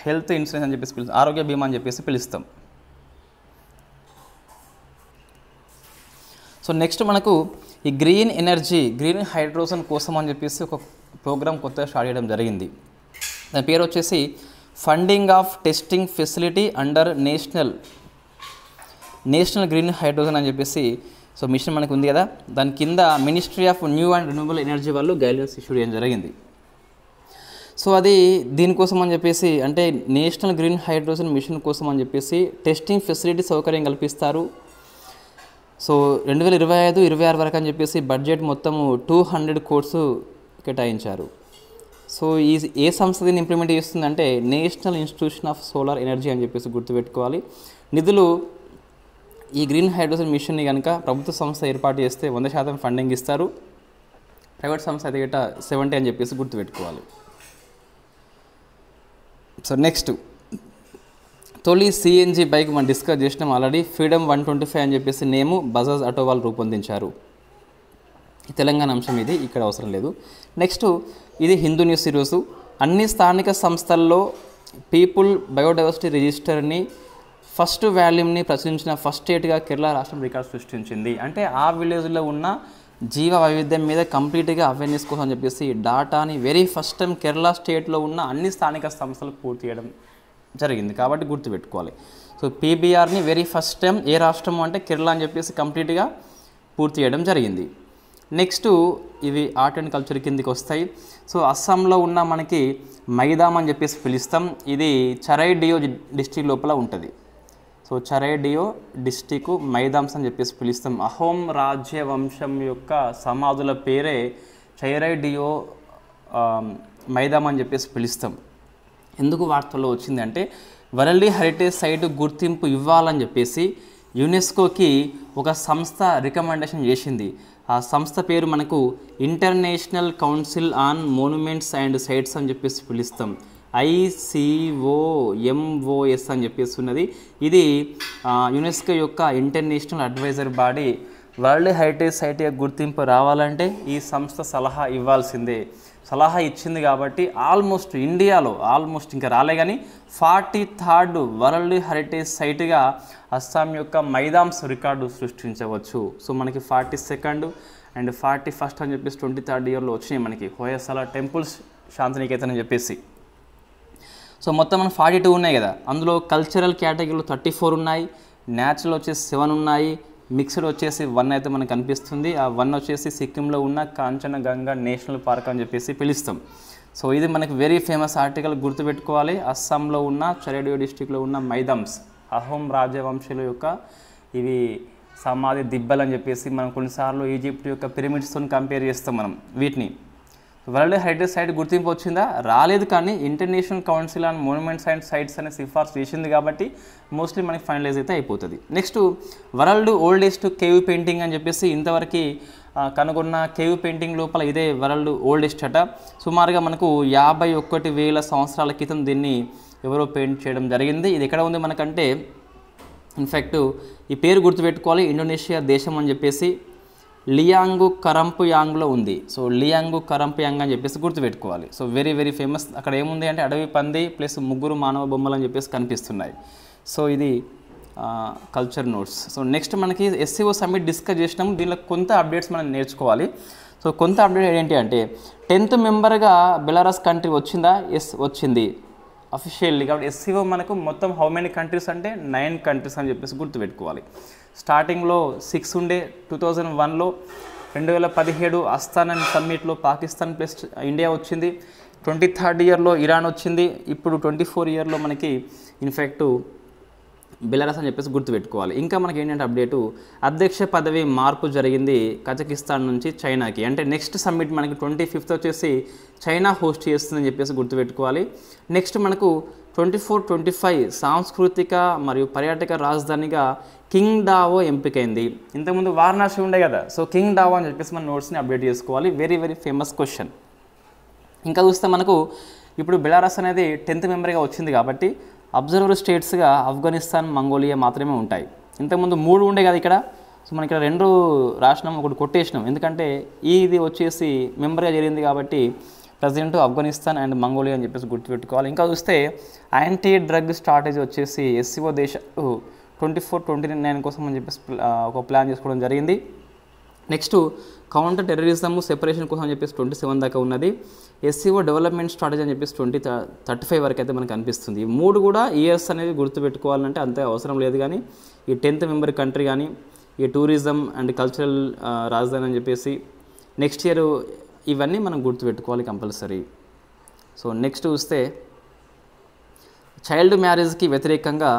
హెల్త్ ఇన్సూరెన్స్ అని చెప్పేసి పిలుస్తాం, ఆరోగ్య బీమా అని చెప్పేసి పిలుస్తాం. సో నెక్స్ట్ మనకు ఈ గ్రీన్ ఎనర్జీ, గ్రీన్ హైడ్రోజన్ కోసం అని చెప్పేసి ఒక ప్రోగ్రామ్ కొత్తగా స్టార్ట్ చేయడం జరిగింది. దాని పేరు వచ్చేసి funding of testing facility under national green hydrogen అని చెప్పేసి సో మిషన్ మనకు ఉంది కదా, దాని కింద ministry of new and renewable energy వాళ్ళు గైడ్లైన్స్ ఇష్యూ చేయడం జరిగింది. సో అది దీనికోసం అని చెప్పేసి, అంటే నేషనల్ గ్రీన్ హైడ్రోజన్ మిషన్ కోసం అని చెప్పేసి టెస్టింగ్ ఫెసిలిటీ సౌకర్యం కల్పిస్తారు. సో 2025-26 వరకు అని చెప్పేసి బడ్జెట్ మొత్తము 200 crores కేటాయించారు. సో ఈ ఏ సంస్థ దీన్ని ఇంప్లిమెంట్ చేస్తుందంటే national institution of solar energy అని చెప్పేసి గుర్తుపెట్టుకోవాలి. నిధులు ఈ గ్రీన్ హైడ్రోజన్ మిషన్ని కనుక ప్రభుత్వ సంస్థ ఏర్పాటు చేస్తే 100% ఫండింగ్ ఇస్తారు. ప్రైవేట్ సంస్థ అయితే గట్ట 70 అని చెప్పేసి గుర్తుపెట్టుకోవాలి. సో నెక్స్ట్ తొలి సిఎన్జి బైక్ మనం డిస్కస్ చేసినాం ఆల్రెడీ. ఫ్రీడమ్ 125 అని చెప్పేసి నేము బజాజ్ ఆటో వాళ్ళు రూపొందించారు. తెలంగాణ అంశం ఇది, ఇక్కడ అవసరం లేదు. నెక్స్ట్ ఇది హిందూ న్యూస్ ఈరోజు. అన్ని స్థానిక సంస్థల్లో పీపుల్ బయోడైవర్సిటీ రిజిస్టర్ని ఫస్ట్ వాల్యూమ్ని ప్రచురించిన ఫస్ట్ స్టేట్గా కేరళ రాష్ట్రం రికార్డు సృష్టించింది. అంటే ఆ విలేజ్లో ఉన్న జీవ వైవిధ్యం మీద కంప్లీట్గా అవేర్నెస్ కోసం అని చెప్పేసి డాటాని వెరీ ఫస్ట్ టైం కేరళ స్టేట్లో ఉన్న అన్ని స్థానిక సంస్థలు పూర్తి చేయడం జరిగింది. కాబట్టి గుర్తుపెట్టుకోవాలి. సో పీబీఆర్ని వెరీ ఫస్ట్ టైం ఏ రాష్ట్రము అంటే కేరళ అని చెప్పేసి కంప్లీట్గా పూర్తి చేయడం జరిగింది. నెక్స్ట్ ఇవి ఆర్ట్ అండ్ కల్చర్ కిందికి వస్తాయి. సో అస్సాంలో ఉన్న మనకి మైదామ్ అని చెప్పేసి పిలుస్తాం. ఇది చరైడియో డిస్ట్రిక్ట్ లోపల ఉంటుంది. సో చరైడియో డిస్టిక్ మైదామ్స్ అని చెప్పేసి పిలుస్తాం. అహోం రాజ్య వంశం యొక్క సమాధుల పేరే చరైడియో మైదామ్ అని చెప్పేసి పిలుస్తాం. ఎందుకు వార్తల్లో వచ్చిందంటే వరల్డ్ హెరిటేజ్ సైట్ గుర్తింపు ఇవ్వాలని చెప్పేసి యునెస్కోకి ఒక సంస్థ రికమెండేషన్ చేసింది. ఆ సంస్థ పేరు మనకు international council on monuments and sites అని చెప్పేసి పిలుస్తాం. ICOMOS అని చెప్పేసి ఉన్నది. ఇది యునెస్కో యొక్క international adviser body. World heritage site గుర్తింపు రావాలంటే ఈ సంస్థ సలహా ఇవ్వాల్సిందే. సలహా ఇచ్చింది కాబట్టి ఆల్మోస్ట్ ఇండియాలో ఇంకా రాలే కానీ 43rd వరల్డ్ హెరిటేజ్ సైట్గా అస్సాం యొక్క మైదామ్స్ రికార్డు సృష్టించవచ్చు. సో మనకి 42nd అండ్ 41st అని చెప్పేసి 23rd ఇయర్లో వచ్చినాయి మనకి హోయసల టెంపుల్స్ శాంతినికేతన్ అని చెప్పేసి. సో మొత్తం మనం 42 ఉన్నాయి కదా. అందులో కల్చరల్ కేటగిరీలో 34 ఉన్నాయి, న్యాచురల్ వచ్చేసి 7 ఉన్నాయి, మిక్స్డ్ వచ్చేసి 1 అయితే మనకు కనిపిస్తుంది. ఆ 1 వచ్చేసి సిక్కింలో ఉన్న కాంచనగంగా నేషనల్ పార్క్ అని చెప్పేసి పిలుస్తాం. సో ఇది మనకి వెరీ ఫేమస్ ఆర్టికల్, గుర్తుపెట్టుకోవాలి. అస్సాంలో ఉన్న చరైడియో డిస్టిక్లో ఉన్న మైదామ్స్ అహోం రాజవంశీయుల యొక్క ఇవి సమాధి దిబ్బలు అని చెప్పేసి మనం కొన్నిసార్లు ఈజిప్ట్ యొక్క పిరమిడ్స్తో కంపేర్ చేస్తాం మనం వీటిని. వరల్డ్ హెరిటేజ్ సైట్ గుర్తింపు వచ్చిందా? రాలేదు, కానీ international council on monuments and sites అనే సిఫార్సు చేసింది కాబట్టి మోస్ట్లీ మనకి ఫైనలైజ్ అయితే అయిపోతుంది. Next world oldest cave painting అని చెప్పేసి ఇంతవరకు కనుగొన్న కేవ్ పెయింటింగ్ లోపల ఇదే వరల్డ్ ఓల్డెస్ట్ అట. సుమారుగా మనకు 51,000 సంవత్సరాల క్రితం దీన్ని ఎవరో పెయింట్ చేయడం జరిగింది. ఇది ఎక్కడ ఉంది మనకంటే ఇన్ఫ్యాక్ట్ ఈ పేరు గుర్తుపెట్టుకోవాలి, ఇండోనేషియా దేశం అని చెప్పేసి లియాంగు కరంపుయాంగ్లో ఉంది. సో లియాంగు కరంపుయాంగ్ అని చెప్పేసి గుర్తుపెట్టుకోవాలి. So very very famous. అక్కడ ఏముంది అంటే అడవి పంది ప్లస్ 3 మానవ బొమ్మలు అని చెప్పేసి కనిపిస్తున్నాయి. సో ఇది కల్చర్ నోట్స్. సో నెక్స్ట్ మనకి SCO సమ్మిట్ డిస్కస్ చేసినాము. దీనిలో కొంత అప్డేట్స్ మనం నేర్చుకోవాలి. సో కొంత అప్డేట్ ఏంటి అంటే 10th మెంబర్గా బెలారస్ కంట్రీ వచ్చిందా? ఎస్ వచ్చింది అఫీషియల్లీ. కాబట్టి SCO మనకు మొత్తం హౌ మెనీ కంట్రీస్ అంటే 9 కంట్రీస్ అని చెప్పేసి గుర్తుపెట్టుకోవాలి. స్టార్టింగ్లో 6 ఉండే 2001లో, 2017 అస్తానా సమ్మిట్లో పాకిస్తాన్ ప్లస్ ఇండియా వచ్చింది, 23rd ఇయర్లో ఇరాన్ వచ్చింది, ఇప్పుడు 24 ఇయర్లో మనకి ఇన్ఫ్యాక్ట్ బెలారస్ అని చెప్పేసి గుర్తుపెట్టుకోవాలి. ఇంకా మనకి ఏంటంటే అప్డేటు అధ్యక్ష పదవి మార్పు జరిగింది కజకిస్తాన్ నుంచి చైనాకి. అంటే నెక్స్ట్ సమ్మిట్ మనకి 25th వచ్చేసి చైనా హోస్ట్ చేస్తుందని చెప్పేసి గుర్తుపెట్టుకోవాలి. నెక్స్ట్ మనకు 24-25 సాంస్కృతిక మరియు పర్యాటక రాజధానిగా కింగ్ డావో ఎంపికైంది. ఇంతకుముందు వారణాసి ఉండే కదా. సో కింగ్ డావో అని చెప్పేసి మన నోట్స్ని అప్డేట్ చేసుకోవాలి. Very very famous question. ఇంకా చూస్తే మనకు ఇప్పుడు బెలారస్ అనేది 10th మెంబర్గా వచ్చింది కాబట్టి అబ్జర్వర్ స్టేట్స్గా ఆఫ్ఘనిస్తాన్, మంగోలియా మాత్రమే ఉంటాయి. ఇంతకుముందు 3 ఉండే కదా ఇక్కడ. సో మనకి ఇక్కడ 2 రాసినాం, ఒకటి కొట్టేసినాం. ఎందుకంటే ఇది వచ్చేసి మెంబర్గా జరిగింది కాబట్టి ప్రెసిడెంట్ ఆఫ్ఘనిస్తాన్ అండ్ మంగోలియా అని చెప్పేసి గుర్తుపెట్టుకోవాలి. ఇంకా చూస్తే యాంటీ డ్రగ్ స్ట్రాటజీ వచ్చేసి SCO దేశాలు 24-29 కోసం అని చెప్పేసి ఒక ప్లాన్ చేసుకోవడం జరిగింది. నెక్స్ట్ కౌంటర్ టెర్రరిజం సెపరేషన్ కోసం అని చెప్పేసి 27 దాకా ఉన్నది. SCO డెవలప్మెంట్ స్ట్రాటజీ అని చెప్పేసి 2035 వరకు అయితే మనకు అనిపిస్తుంది. ఈ 3 కూడా ఇయర్స్ అనేది గుర్తుపెట్టుకోవాలంటే అంతే అవసరం లేదు. కానీ ఈ 10th మెంబర్ కంట్రీ కానీ ఈ టూరిజం అండ్ కల్చరల్ రాజధాని అని చెప్పేసి నెక్స్ట్ ఇయర్ ఇవన్నీ మనం గుర్తుపెట్టుకోవాలి కంపల్సరీ. సో నెక్స్ట్ చూస్తే చైల్డ్ మ్యారేజ్కి వ్యతిరేకంగా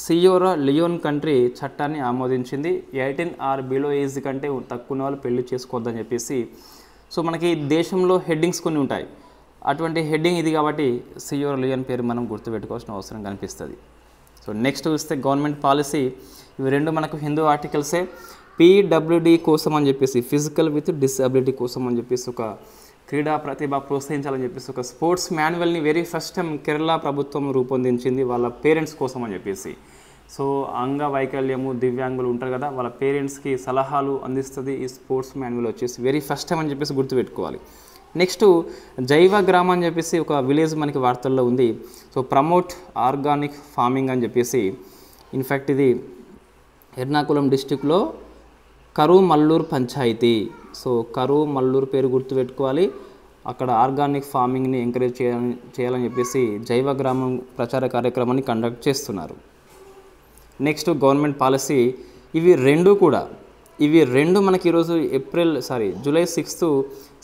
సియోరా లియోన్ కంట్రీ చట్టాన్ని ఆమోదించింది. 18 or బిలో ఏజ్ కంటే తక్కువ వాళ్ళు పెళ్లి చేసుకోవద్దని చెప్పేసి. సో మనకి దేశంలో హెడ్డింగ్స్ కొన్ని ఉంటాయి. అటువంటి హెడ్డింగ్ ఇది కాబట్టి సియో రిలీజియన్ పేరు మనం గుర్తుపెట్టుకోవాల్సిన అవసరం కనిపిస్తుంది. సో నెక్స్ట్ చూస్తే గవర్నమెంట్ పాలసీ, ఇవి రెండు మనకు హిందూ ఆర్టికల్సే. పీడబ్ల్యూడి కోసం అని చెప్పేసి, ఫిజికల్ విత్ డిసబిలిటీ కోసం అని చెప్పేసి ఒక క్రీడా ప్రతిభ ప్రోత్సహించాలని చెప్పేసి ఒక స్పోర్ట్స్ మాన్యువల్ని వెరీ ఫస్ట్ టైం కేరళ ప్రభుత్వం రూపొందించింది వాళ్ళ పేరెంట్స్ కోసం అని చెప్పేసి. సో అంగవైకల్యము దివ్యాంగులు ఉంటారు కదా, వాళ్ళ పేరెంట్స్కి సలహాలు అందిస్తుంది ఈ స్పోర్ట్స్ మాన్యువల్ వచ్చేసి వెరీ ఫస్ట్ టైం అని చెప్పేసి గుర్తుపెట్టుకోవాలి. నెక్స్ట్ జైవ గ్రామం అని చెప్పేసి ఒక విలేజ్ మనకి వార్తల్లో ఉంది. సో ప్రమోట్ ఆర్గానిక్ ఫార్మింగ్ అని చెప్పేసి, ఇన్ఫ్యాక్ట్ ఇది ఎర్నాకుళం డిస్టిక్లో కరుమల్లూరు పంచాయతీ. సో కరుమల్లూరు పేరు గుర్తుపెట్టుకోవాలి. అక్కడ ఆర్గానిక్ ఫార్మింగ్ని ఎంకరేజ్ చేయాలని చెప్పేసి జైవ గ్రామం ప్రచార కార్యక్రమాన్ని కండక్ట్ చేస్తున్నారు. నెక్స్ట్ గవర్నమెంట్ పాలసీ, ఇవి రెండు మనకి ఈరోజు జూలై 6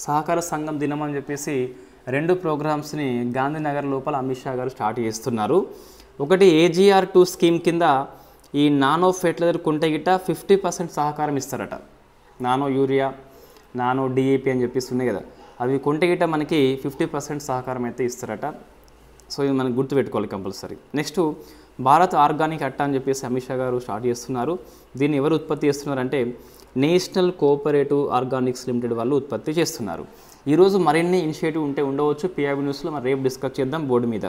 సహకార సంఘం దినం అని చెప్పేసి రెండు ప్రోగ్రామ్స్ని గాంధీనగర్ లోపల అమిత్ షా గారు స్టార్ట్ చేస్తున్నారు. ఒకటి AGR2 స్కీమ్ కింద ఈ నానో ఫెర్టిలైజర్ కొంటే గిట్ట 50% సహకారం ఇస్తారట. నానో యూరియా, నానో DAP అని చెప్పేసి ఉన్నాయి కదా, అవి కొంటే గిట్ట మనకి 50% సహకారం అయితే ఇస్తారట. సో ఇది మనకు గుర్తుపెట్టుకోవాలి కంపల్సరీ. నెక్స్ట్ భారత్ ఆర్గానిక్ అట్టా అని చెప్పేసి అమిత్ షా గారు స్టార్ట్ చేస్తున్నారు. దీన్ని ఎవరు ఉత్పత్తి చేస్తున్నారంటే నేషనల్ కోఆపరేటివ్ ఆర్గానిక్స్ లిమిటెడ్ వాళ్ళు ఉత్పత్తి చేస్తున్నారు. ఈరోజు మరిన్ని ఇనిషియేటివ్ ఉండవచ్చు PIB న్యూస్లో, మనం రేపు డిస్కస్ చేద్దాం బోర్డు మీద.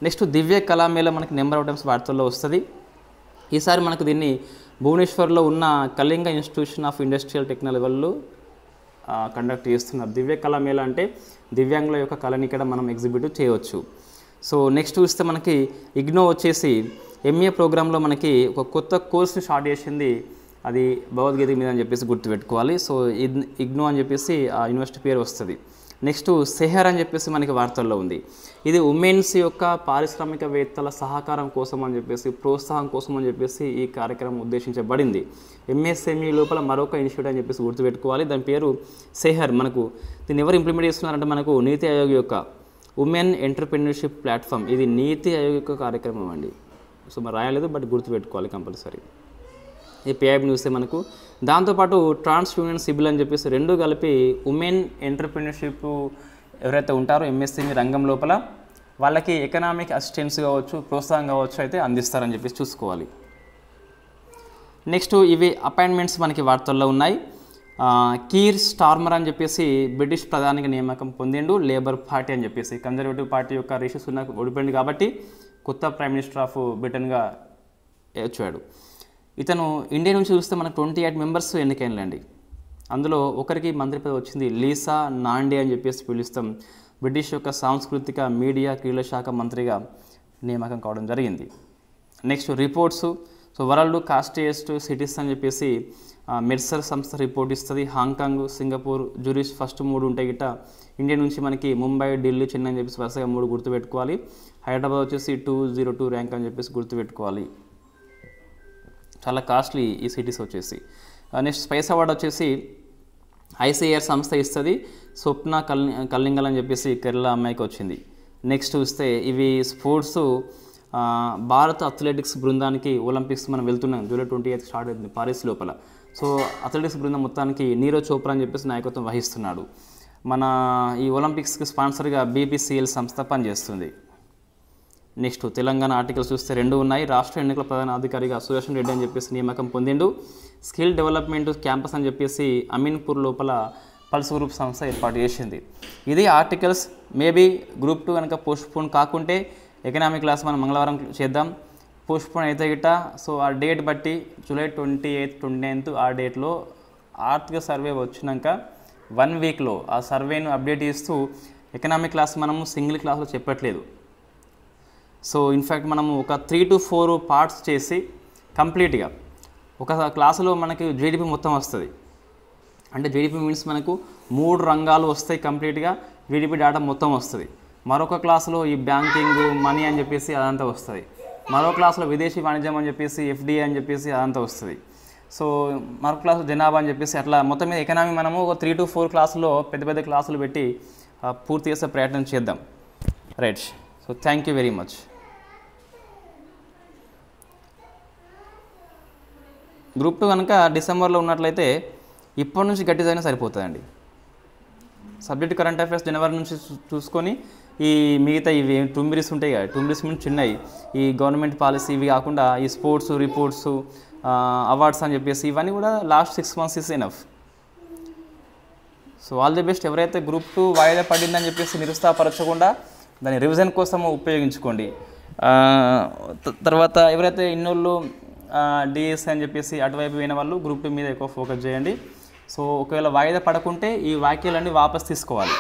నెక్స్ట్ దివ్య కళామేళ మనకి నెంబర్ ఆఫ్ టైమ్స్ వార్తల్లో వస్తుంది. ఈసారి మనకు దీన్ని భువనేశ్వర్లో ఉన్న Kalinga institution of industrial technology వాళ్ళు కండక్ట్ చేస్తున్నారు. దివ్య కళామేళ అంటే దివ్యాంగుల యొక్క కళని ఇక్కడ మనం ఎగ్జిబిట్ చేయవచ్చు. సో నెక్స్ట్ చూస్తే మనకి ఇగ్నో వచ్చేసి MA ప్రోగ్రాంలో మనకి ఒక కొత్త కోర్స్ని స్టార్ట్ చేసింది, అది భగవద్గీత మీద అని చెప్పేసి గుర్తుపెట్టుకోవాలి. సో ఇగ్నో అని చెప్పేసి ఆ యూనివర్సిటీ పేరు వస్తుంది. నెక్స్ట్ సెహర్ అని చెప్పేసి మనకి వార్తల్లో ఉంది. ఇది ఉమెన్స్ యొక్క పారిశ్రామికవేత్తల సహకారం కోసం అని చెప్పేసి, ప్రోత్సాహం కోసం అని చెప్పేసి ఈ కార్యక్రమం ఉద్దేశించబడింది. MSME లోపల మరొక ఇన్స్టిట్యూట్ అని చెప్పేసి గుర్తుపెట్టుకోవాలి, దాని పేరు సెహర్. మనకు దీన్ని ఎవరు ఇంప్లిమెంట్ చేస్తున్నారంటే మనకు నీతి ఆయోగ్ యొక్క ఉమెన్ ఎంటర్ప్రెన్యూర్షిప్ ప్లాట్ఫామ్, ఇది నీతి ఆయోగ్ యొక్క కార్యక్రమం అండి. సో మరి రాయలేదు, బట్ గుర్తుపెట్టుకోవాలి కంపల్సరీ. ఈ PIB న్యూస్తే మనకు. దాంతోపాటు ట్రాన్స్ యూనియన్ సిబిల్ అని చెప్పేసి రెండు కలిపి ఉమెన్ ఎంటర్ప్రెన్యూర్షిప్ ఎవరైతే ఉంటారో MSME రంగం లోపల వాళ్ళకి ఎకనామిక్ అసిస్టెన్స్ కావచ్చు, ప్రోత్సాహం కావచ్చు అయితే అందిస్తారని చెప్పేసి చూసుకోవాలి. నెక్స్ట్ ఇవి అపాయింట్మెంట్స్ మనకి వార్తల్లో ఉన్నాయి. కీర్ స్టార్మర్ అని చెప్పేసి బ్రిటిష్ ప్రధానికి నియామకం పొందిండు, లేబర్ పార్టీ అని చెప్పేసి. కన్జర్వేటివ్ పార్టీ యొక్క రిషి సునాక్ ఓడిపోయింది కాబట్టి కొత్త ప్రైమ్ మినిస్టర్ ఆఫ్ బ్రిటన్గా వచ్చాడు. ఇతను ఇండియా నుంచి చూస్తే మనకు 28 మెంబర్స్ ఎన్నికైనలేండి. అందులో ఒకరికి మంత్రి పదవి వచ్చింది, లీసా నాండే అని చెప్పేసి పిలుస్తాం. బ్రిటిష్ యొక్క సాంస్కృతిక మీడియా క్రీడల శాఖ మంత్రిగా నియామకం కావడం జరిగింది. Next reports, so world costliest cities అని చెప్పేసి మెర్సర్ సంస్థ రిపోర్ట్ ఇస్తుంది. హాంకాంగ్, సింగపూర్, జూరిచ్ ఫస్ట్ 3 ఉంటాయి గిట్ట. ఇండియా నుంచి మనకి ముంబై, ఢిల్లీ, చెన్నై అని చెప్పేసి వరుసగా 3 గుర్తుపెట్టుకోవాలి. హైదరాబాద్ వచ్చేసి 202 ర్యాంక్ అని చెప్పేసి గుర్తుపెట్టుకోవాలి. చాలా కాస్ట్లీ ఈ సిటీస్ వచ్చేసి. నెక్స్ట్ స్పైస్ అవార్డ్ వచ్చేసి ICAR సంస్థ ఇస్తుంది. స్వప్న కల్లింగల్ అని చెప్పేసి కేరళ అమ్మాయికి వచ్చింది. నెక్స్ట్ చూస్తే ఇవి స్పోర్ట్స్, భారత అథ్లెటిక్స్ బృందానికి ఒలింపిక్స్ మనం వెళ్తున్నాం, జూలై 28 స్టార్ట్ అవుతుంది పారిస్ లోపల. సో అథ్లెటిక్స్ బృందం మొత్తానికి నీరజ్ చోప్రా అని చెప్పేసి నాయకత్వం వహిస్తున్నాడు. మన ఈ ఒలింపిక్స్కి స్పాన్సర్గా BPCL సంస్థ పనిచేస్తుంది. నెక్స్ట్ తెలంగాణ ఆర్టికల్స్ చూస్తే 2 ఉన్నాయి. రాష్ట్ర ఎన్నికల ప్రధాన అధికారిగా సుదర్శన్ రెడ్డి అని చెప్పేసి నియామకం పొందిండు. స్కిల్ డెవలప్మెంట్ క్యాంపస్ అని చెప్పేసి అమీన్పూర్ లోపల పల్స్ గ్రూప్ సంస్థ ఏర్పాటు చేసింది. ఇది ఆర్టికల్స్. మేబీ గ్రూప్ 2 కనుక పోస్ట్పోన్ కాకుంటే ఎకనామిక్ క్లాస్ మనం మంగళవారం చేద్దాం. పోస్ట్పోన్ అయితే గిట్ట సో ఆ డేట్ బట్టి జూలై 28, 29 ఆ డేట్లో ఆర్థిక సర్వే వచ్చినాక 1 వీక్లో ఆ సర్వేను అప్డేట్ చేస్తూ ఎకనామిక్ క్లాస్ మనము సింగిల్ క్లాస్లో చెప్పట్లేదు. సో ఇన్ఫ్యాక్ట్ మనము ఒక 3 to 4 పార్ట్స్ చేసి కంప్లీట్గా ఒక క్లాసులో మనకి GDP మొత్తం వస్తుంది. అంటే GDP మీన్స్ మనకు 3 రంగాలు వస్తాయి కంప్లీట్గా, GDP డేటా మొత్తం వస్తుంది. మరొక క్లాసులో ఈ బ్యాంకింగ్, మనీ అని చెప్పేసి అదంతా వస్తుంది. మరో క్లాసులో విదేశీ వాణిజ్యం అని చెప్పేసి FDI అని చెప్పేసి అదంతా వస్తుంది. సో మరొక క్లాసు జనాభా అని చెప్పేసి అట్లా మొత్తం మీద ఎకనామీ మనము ఒక 3 to 4 క్లాసులో పెద్ద పెద్ద క్లాసులు పెట్టి పూర్తి చేసే ప్రయత్నం చేద్దాం. Right. So thank you very much. Group 2 కనుక డిసెంబర్లో ఉన్నట్లయితే ఇప్పటి నుంచి గట్టిదైనా సరిపోతుందండి. సబ్జెక్ట్ కరెంట్ అఫైర్స్ జనవరి నుంచి చూసుకొని ఈ మిగతా ఇవి టుంబిరీస్ ఉంటాయి కదా, టుంబిరీస్ నుంచి చిన్నవి ఈ గవర్నమెంట్ పాలసీ ఇవి కాకుండా ఈ స్పోర్ట్స్ రిపోర్ట్స్ అవార్డ్స్ అని చెప్పేసి ఇవన్నీ కూడా last 6 months is enough. So all the best. ఎవరైతే గ్రూప్ 2 వాయిదా పడిందని చెప్పేసి నిరుత్సాహపరచకుండా దాని రివిజన్ కోసం ఉపయోగించుకోండి. తర్వాత ఎవరైతే ఇన్నోళ్ళు డిఎస్ అని చెప్పేసి అటువైపు పోయిన వాళ్ళు గ్రూప్ 2 మీద ఎక్కువ ఫోకస్ చేయండి. సో ఒకవేళ వాయిదా పడకుంటే ఈ వ్యాఖ్యలన్నీ వాపస్ తీసుకోవాలి.